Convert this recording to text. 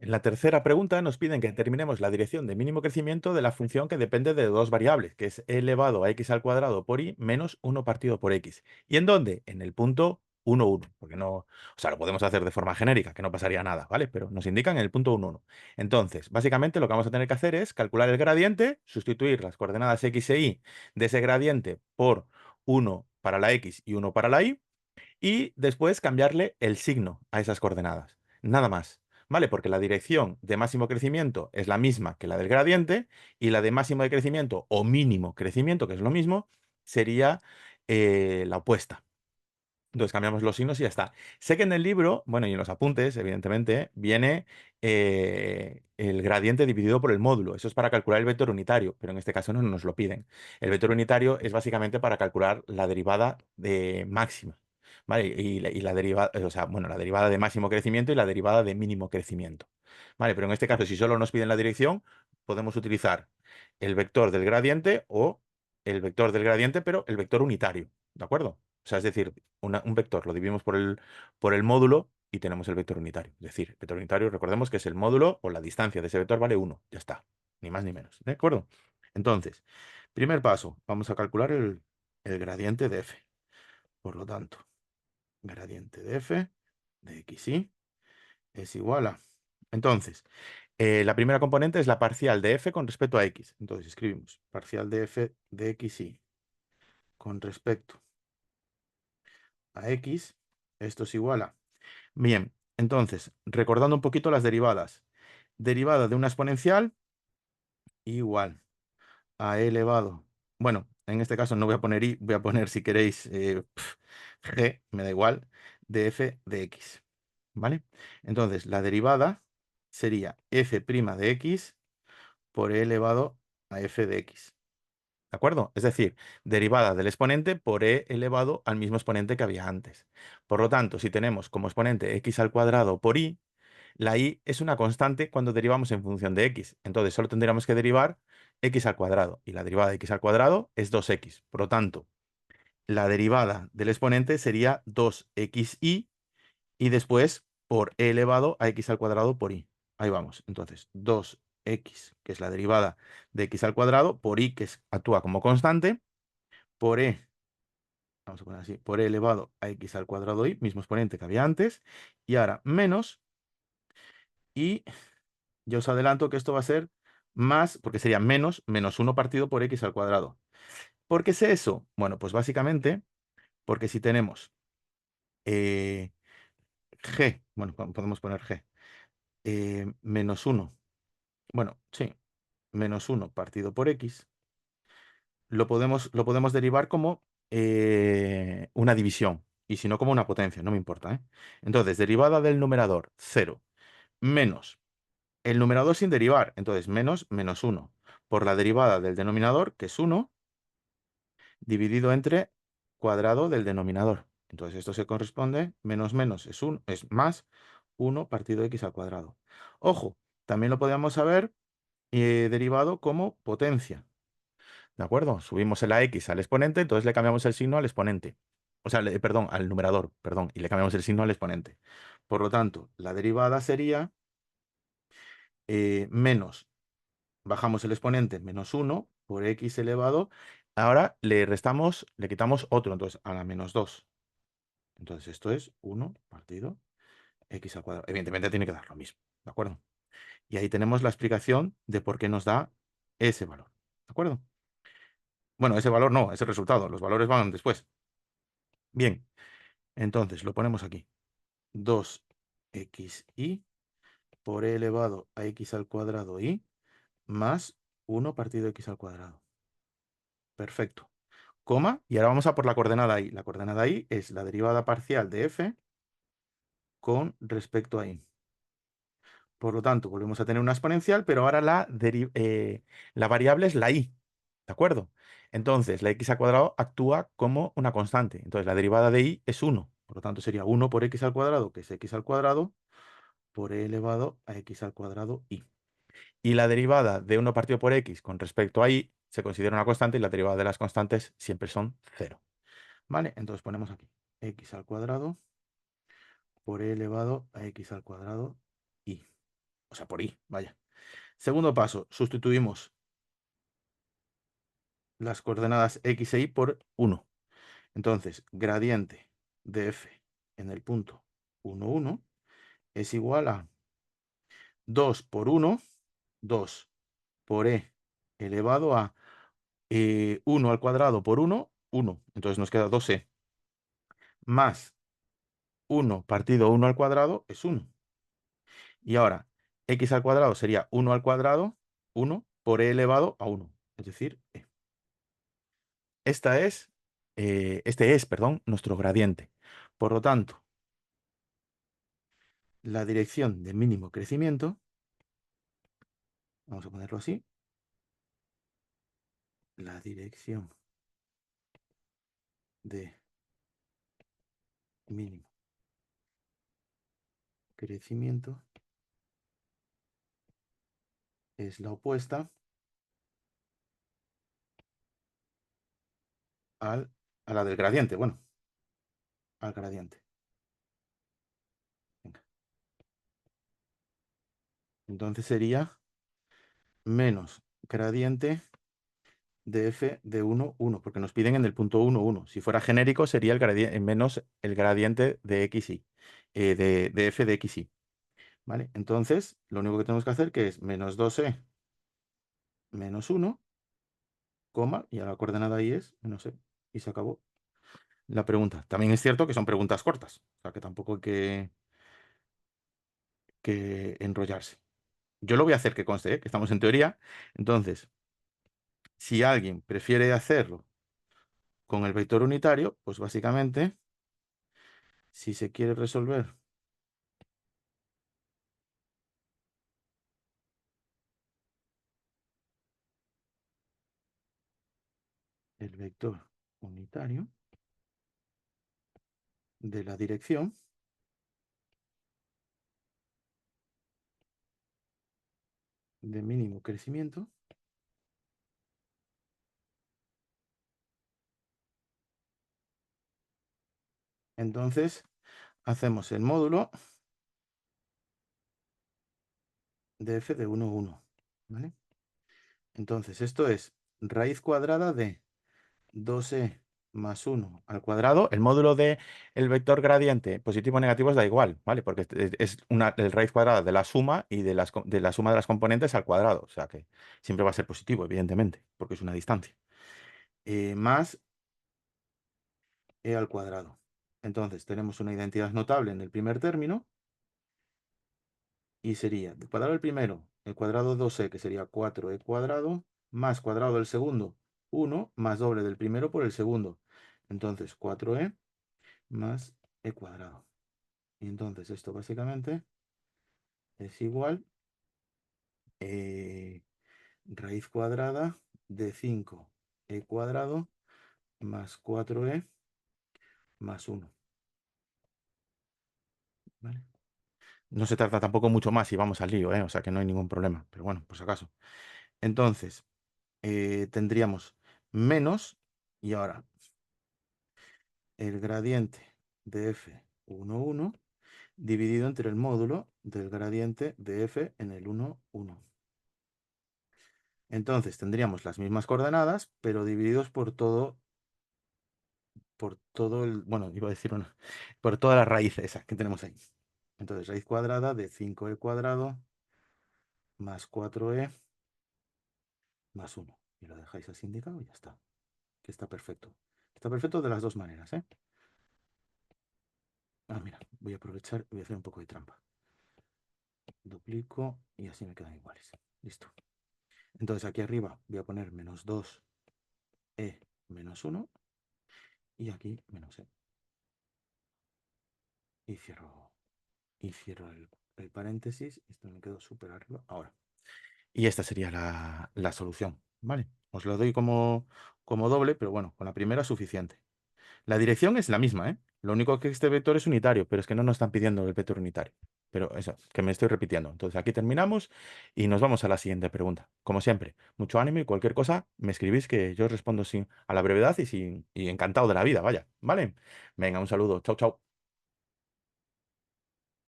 En la tercera pregunta nos piden que determinemos la dirección de mínimo crecimiento de la función que depende de dos variables, que es e elevado a x al cuadrado por y menos 1 partido por x. ¿Y en dónde? En el punto 1, 1, porque no, o sea, lo podemos hacer de forma genérica, que no pasaría nada, ¿vale? Pero nos indican en el punto 1, 1. Entonces, básicamente lo que vamos a tener que hacer es calcular el gradiente, sustituir las coordenadas x e y de ese gradiente por 1 para la x y 1 para la y, y después cambiarle el signo a esas coordenadas. Nada más. ¿Vale? Porque la dirección de máximo crecimiento es la misma que la del gradiente y la de máximo de crecimiento o mínimo crecimiento, que es lo mismo, sería la opuesta. Entonces cambiamos los signos y ya está. Sé que en el libro, bueno, y en los apuntes, evidentemente, viene el gradiente dividido por el módulo. Eso es para calcular el vector unitario, pero en este caso no nos lo piden. El vector unitario es básicamente para calcular la derivada de máxima. ¿Vale? Y la derivada, o sea, bueno, la derivada de máximo crecimiento y la derivada de mínimo crecimiento. ¿Vale? Pero en este caso, si solo nos piden la dirección, podemos utilizar el vector del gradiente o el vector del gradiente, pero el vector unitario. ¿De acuerdo? O sea, es decir, un vector lo dividimos por el módulo y tenemos el vector unitario. Es decir, el vector unitario, recordemos que es el módulo o la distancia de ese vector vale 1. Ya está. Ni más ni menos. ¿De acuerdo? Entonces, primer paso, vamos a calcular el gradiente de f. Por lo tanto, gradiente de f de xy es igual a... Entonces, la primera componente es la parcial de f con respecto a x. Entonces, escribimos parcial de f de xy con respecto a x. Esto es igual a... Bien, entonces, recordando un poquito las derivadas. Derivada de una exponencial igual a e elevado. Bueno, en este caso no voy a poner y, voy a poner, si queréis, g, me da igual, de f de x. ¿Vale? Entonces, la derivada sería f' de x por e elevado a f de x. ¿De acuerdo? Es decir, derivada del exponente por e elevado al mismo exponente que había antes. Por lo tanto, si tenemos como exponente x al cuadrado por y, la y es una constante cuando derivamos en función de x. Entonces, solo tendríamos que derivar x al cuadrado. Y la derivada de x al cuadrado es 2x. Por lo tanto, la derivada del exponente sería 2xy y después por e elevado a x al cuadrado por y. Ahí vamos. Entonces, 2x, que es la derivada de x al cuadrado, por y, que actúa como constante, por e, vamos a poner así, por e elevado a x al cuadrado y, mismo exponente que había antes, y ahora menos, y yo os adelanto que esto va a ser más, porque sería menos 1 partido por x al cuadrado. ¿Por qué sé eso? Bueno, pues básicamente porque si tenemos eh, g, bueno, podemos poner g, menos 1, bueno, sí, menos 1 partido por x, lo podemos derivar como una división, y si no como una potencia, no me importa, ¿eh? Entonces, derivada del numerador 0 menos el numerador sin derivar, entonces menos 1 por la derivada del denominador, que es 1, dividido entre cuadrado del denominador. Entonces esto se corresponde, menos es más 1 partido de x al cuadrado. Ojo, también lo podríamos haber derivado como potencia. ¿De acuerdo? Subimos la x al exponente, entonces le cambiamos el signo al exponente. O sea, perdón, al numerador, perdón, y le cambiamos el signo al exponente. Por lo tanto, la derivada sería menos, bajamos el exponente, menos 1 por x elevado. Ahora le restamos, le quitamos otro, entonces a la menos 2. Entonces esto es 1 partido x al cuadrado. Evidentemente tiene que dar lo mismo, ¿de acuerdo? Y ahí tenemos la explicación de por qué nos da ese valor, ¿de acuerdo? Bueno, ese valor no, ese resultado, los valores van después. Bien, entonces lo ponemos aquí. 2xy por e elevado a x al cuadrado y más 1 partido x al cuadrado. Perfecto. Coma, y ahora vamos a por la coordenada y. La coordenada y es la derivada parcial de f con respecto a y. Por lo tanto, volvemos a tener una exponencial, pero ahora la variable es la y, ¿de acuerdo? Entonces, la x al cuadrado actúa como una constante. Entonces, la derivada de y es 1. Por lo tanto, sería 1 por x al cuadrado, que es x al cuadrado, por e elevado a x al cuadrado y. Y la derivada de 1 partido por x con respecto a y se considera una constante y la derivada de las constantes siempre son 0. ¿Vale? Entonces ponemos aquí x al cuadrado por e elevado a x al cuadrado y. O sea, por i, vaya. Segundo paso, sustituimos las coordenadas x e y por 1. Entonces, gradiente de f en el punto 1, 1 es igual a 2 por 1, 2 por e elevado a 1 al cuadrado por 1, 1. Entonces nos queda 2e más 1 partido 1 al cuadrado es 1. Y ahora, x al cuadrado sería 1 al cuadrado, 1 por e elevado a 1. Es decir, e. Este es, perdón, nuestro gradiente. Por lo tanto, la dirección de mínimo crecimiento, vamos a ponerlo así, la dirección de mínimo crecimiento es la opuesta a la del gradiente, bueno, al gradiente. Venga. Entonces sería menos gradiente de f de 1, 1, porque nos piden en el punto 1, 1. Si fuera genérico sería el gradiente, menos el gradiente de xy, de f de xy. ¿Vale? Entonces, lo único que tenemos que hacer que es menos 2e menos 1, coma, y a la coordenada ahí es menos e, y se acabó la pregunta. También es cierto que son preguntas cortas, o sea que tampoco hay que enrollarse. Yo lo voy a hacer que conste, que estamos en teoría. Entonces, si alguien prefiere hacerlo con el vector unitario, pues básicamente, si se quiere resolver el vector unitario de la dirección, de mínimo crecimiento, entonces hacemos el módulo de f de 1, 1. ¿Vale? Entonces esto es raíz cuadrada de 2e más 1 al cuadrado. El módulo del vector gradiente positivo o negativo da igual, ¿vale? Porque es el raíz cuadrada de la suma y de la suma de las componentes al cuadrado. O sea que siempre va a ser positivo, evidentemente, porque es una distancia. Más e al cuadrado. Entonces tenemos una identidad notable en el primer término y sería el cuadrado del primero, el cuadrado de 2e, que sería 4e cuadrado, más cuadrado del segundo, 1, más doble del primero por el segundo. Entonces 4e más e cuadrado. Y entonces esto básicamente es igual raíz cuadrada de 5e cuadrado más 4e más 1. ¿Vale? No se trata tampoco mucho más y vamos al lío, ¿eh? O sea que no hay ningún problema. Pero bueno, por si acaso. Entonces, tendríamos menos, y ahora el gradiente de f1, 1 dividido entre el módulo del gradiente de f en el 1, 1. Entonces tendríamos las mismas coordenadas, pero divididos por todo el, bueno, iba a decir una, por toda la raíz esa que tenemos ahí. Entonces, raíz cuadrada de 5e cuadrado más 4e más 1. Y lo dejáis así indicado y ya está. Que está perfecto. Está perfecto de las dos maneras, ¿eh? Ah, mira, voy a aprovechar y voy a hacer un poco de trampa. Duplico y así me quedan iguales. Listo. Entonces aquí arriba voy a poner menos 2e menos 1 y aquí menos e. Y cierro el paréntesis. Esto me quedó súper arriba. Ahora. Y esta sería la solución, ¿vale? Os lo doy como doble, pero bueno, con la primera es suficiente. La dirección es la misma, ¿eh? Lo único que este vector es unitario, pero es que no nos están pidiendo el vector unitario. Pero eso, que me estoy repitiendo. Entonces aquí terminamos y nos vamos a la siguiente pregunta. Como siempre, mucho ánimo y cualquier cosa me escribís que yo os respondo a la brevedad y encantado de la vida, vaya, ¿vale? Venga, un saludo. Chau, chau.